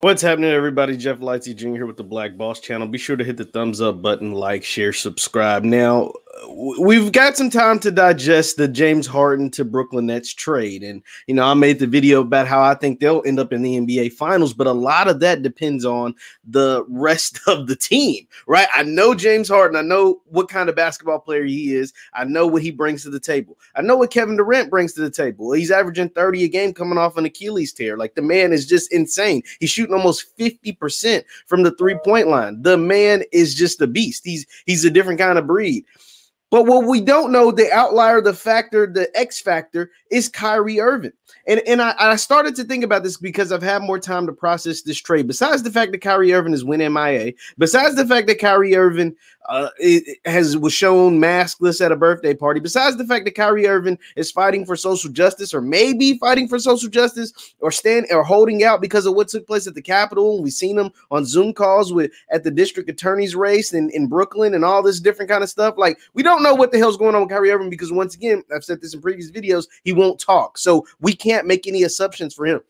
What's happening, everybody? Jeff Lightsy Jr. here with the Black Boss channel. Be sure to hit the thumbs up button, like, share, subscribe. Now, we've got some time to digest the James Harden to Brooklyn Nets trade. And, I made the video about how I think they'll end up in the NBA Finals, but a lot of that depends on the rest of the team, right? I know James Harden. I know what kind of basketball player he is. I know what he brings to the table. I know what Kevin Durant brings to the table. He's averaging 30 a game coming off an Achilles tear. Like, the man is just insane. He's shooting almost 50% from the three-point line. The man is just a beast. He's a different kind of breed. But what we don't know, the outlier, the factor, the X factor, is Kyrie Irving. And I started to think about this because I've had more time to process this trade. Besides the fact that Kyrie Irving is winning MIA, besides the fact that Kyrie Irving was shown maskless at a birthday party, besides the fact that Kyrie Irving is fighting for social justice, or maybe fighting for social justice, or holding out because of what took place at the Capitol. We've seen him on Zoom calls at the district attorney's race in Brooklyn and all this different kind of stuff. Like, we don't know what the hell's going on with Kyrie Irving because, once again, I've said this in previous videos, he won't talk. So we can't make any assumptions for him.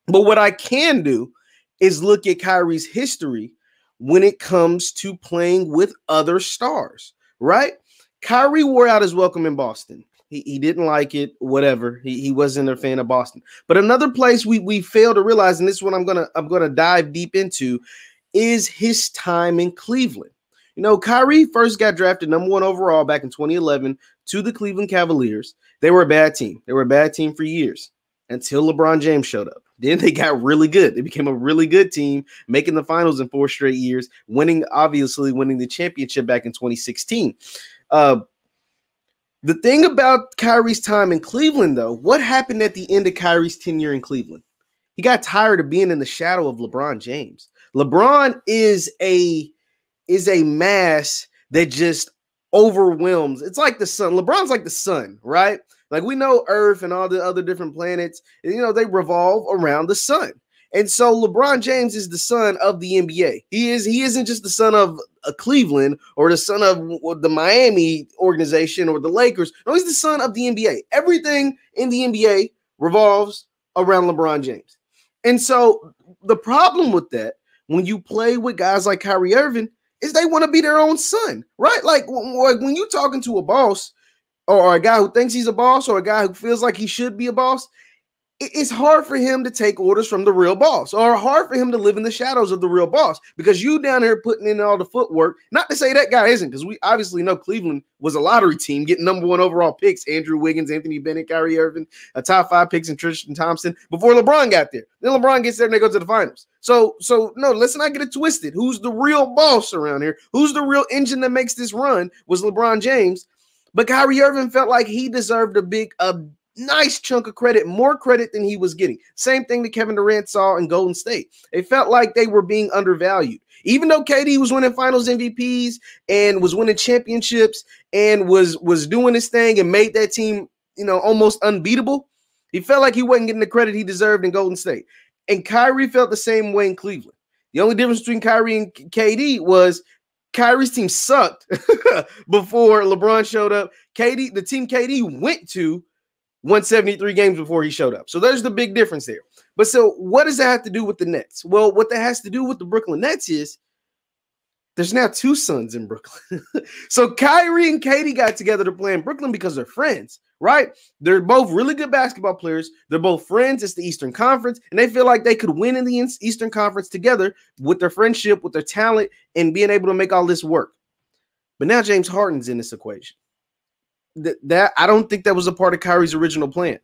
But what I can do is look at Kyrie's history when it comes to playing with other stars, right? Kyrie wore out his welcome in Boston. He didn't like it, whatever. He wasn't a fan of Boston. But another place we fail to realize, and this is what I'm gonna dive deep into, is his time in Cleveland. Kyrie first got drafted #1 overall back in 2011 to the Cleveland Cavaliers. They were a bad team. They were a bad team for years until LeBron James showed up. Then they got really good. They became a really good team, making the finals in 4 straight years, winning the championship back in 2016. The thing about Kyrie's time in Cleveland, though, what happened at the end of Kyrie's tenure in Cleveland? He got tired of being in the shadow of LeBron James. LeBron is a mass that just overwhelms. It's like the sun. LeBron's like the sun, right? Like, we know Earth and all the other different planets, they revolve around the sun. And so LeBron James is the son of the NBA. He isn't just the son of Cleveland or the son of the Miami organization or the Lakers. No, he's the son of the NBA. Everything in the NBA revolves around LeBron James. And so the problem with that, when you play with guys like Kyrie Irving, is they want to be their own son, right? Like when you're talking to a boss or a guy who thinks he's a boss or a guy who feels like he should be a boss, it's hard for him to take orders from the real boss, or hard for him to live in the shadows of the real boss, because you down here putting in all the footwork. Not to say that guy isn't, because we obviously know Cleveland was a lottery team, getting #1 overall picks: Andrew Wiggins, Anthony Bennett, Kyrie Irving, a top 5 picks in Tristan Thompson before LeBron got there. Then LeBron gets there and they go to the finals. So no, let's not get it twisted. Who's the real boss around here? Who's the real engine that makes this run? Was LeBron James. But Kyrie Irving felt like he deserved a nice chunk of credit, more credit than he was getting. Same thing that Kevin Durant saw in Golden State. It felt like they were being undervalued. Even though KD was winning finals MVPs and was winning championships and was doing his thing and made that team, almost unbeatable, he felt like he wasn't getting the credit he deserved in Golden State. And Kyrie felt the same way in Cleveland. The only difference between Kyrie and KD was Kyrie's team sucked before LeBron showed up. The team KD went to, won 73 games before he showed up. So there's the big difference there. But so what does that have to do with the Nets? Well, what that has to do with the Brooklyn Nets is there's now 2 sons in Brooklyn. So Kyrie and KD got together to play in Brooklyn because they're friends, right? They're both really good basketball players. They're both friends. It's the Eastern Conference, and they feel like they could win in the Eastern Conference together with their friendship, with their talent, and being able to make all this work. But now James Harden's in this equation. I don't think that was a part of Kyrie's original plan.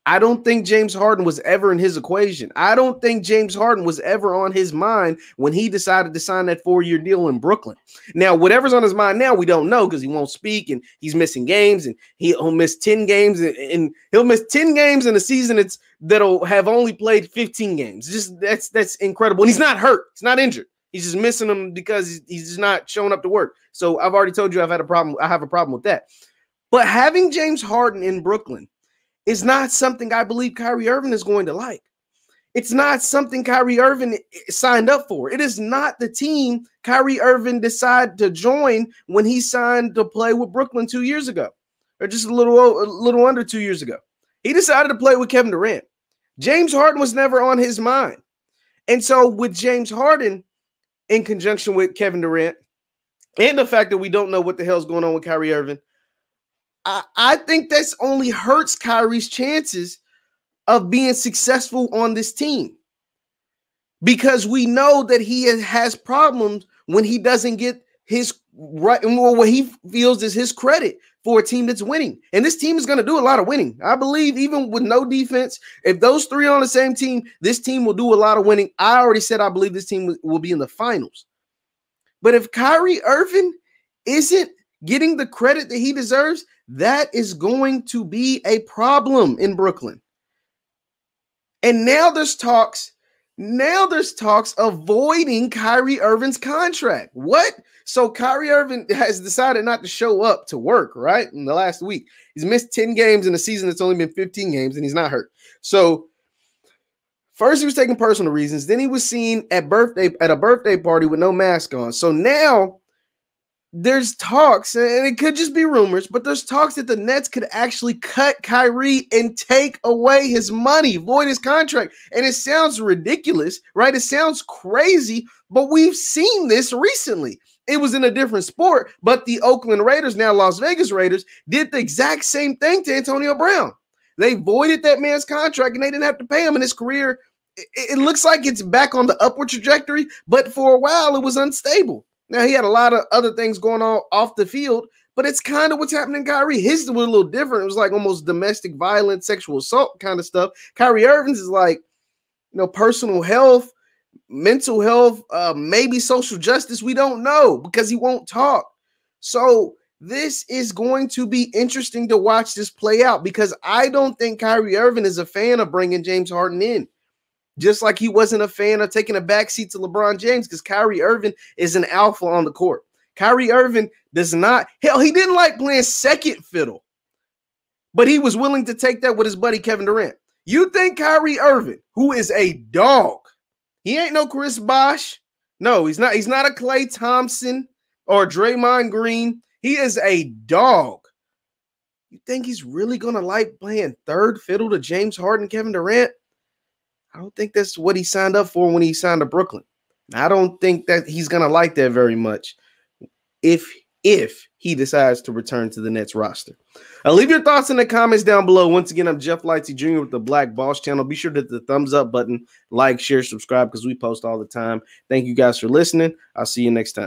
I don't think James Harden was ever in his equation. I don't think James Harden was ever on his mind when he decided to sign that 4-year deal in Brooklyn. Now, whatever's on his mind now, we don't know, because he won't speak and he's missing games, and he'll miss 10 games and he'll miss 10 games in a season that'll have only played 15 games. Just that's incredible. And he's not hurt. He's not injured. He's just missing them because he's just not showing up to work. So I've already told you I have a problem with that. But having James Harden in Brooklyn is not something I believe Kyrie Irving is going to like. It's not something Kyrie Irving signed up for. It is not the team Kyrie Irving decided to join when he signed to play with Brooklyn 2 years ago, or just a little under 2 years ago. He decided to play with Kevin Durant. James Harden was never on his mind. And so with James Harden in conjunction with Kevin Durant and the fact that we don't know what the hell's going on with Kyrie Irving, I think that's only hurts Kyrie's chances of being successful on this team, because we know that he has problems when he doesn't get his right, what he feels is his credit for a team that's winning. And this team is going to do a lot of winning. I believe even with no defense, if those three are on the same team, this team will do a lot of winning. I already said I believe this team will be in the finals. But if Kyrie Irving isn't getting the credit that he deserves, that is going to be a problem in Brooklyn. And now there's talks of voiding Kyrie Irving's contract. What? So Kyrie Irving has decided not to show up to work, right? In the last week. He's missed 10 games in a season that's only been 15 games, and he's not hurt. So first he was taking personal reasons. Then he was seen at a birthday party with no mask on. So now there's talks, and it could just be rumors, but there's talks that the Nets could actually cut Kyrie and take away his money, void his contract. And it sounds ridiculous, right? It sounds crazy, but we've seen this recently. It was in a different sport, but the Oakland Raiders, now Las Vegas Raiders, did the exact same thing to Antonio Brown. They voided that man's contract, and they didn't have to pay him in his career. It looks like it's back on the upward trajectory, but for a while it was unstable. Now, he had a lot of other things going on off the field, but it's kind of what's happening to Kyrie. His was a little different. It was like almost domestic violence, sexual assault kind of stuff. Kyrie Irving's is like, personal health, mental health, maybe social justice. We don't know because he won't talk. So this is going to be interesting to watch this play out, because I don't think Kyrie Irving is a fan of bringing James Harden in. Just like he wasn't a fan of taking a backseat to LeBron James, because Kyrie Irving is an alpha on the court. Kyrie Irving does not, hell, he didn't like playing second fiddle, but he was willing to take that with his buddy Kevin Durant. You think Kyrie Irving, who is a dog, he ain't no Chris Bosh. No, he's not. He's not a Klay Thompson or Draymond Green. He is a dog. You think he's really going to like playing third fiddle to James Harden, Kevin Durant? I don't think that's what he signed up for when he signed to Brooklyn. I don't think that he's going to like that very much if he decides to return to the Nets roster. Leave your thoughts in the comments down below. Once again, I'm Jeff Lightsy Jr. with the Black Boss channel. Be sure to hit the thumbs up button, like, share, subscribe, because we post all the time. Thank you guys for listening. I'll see you next time.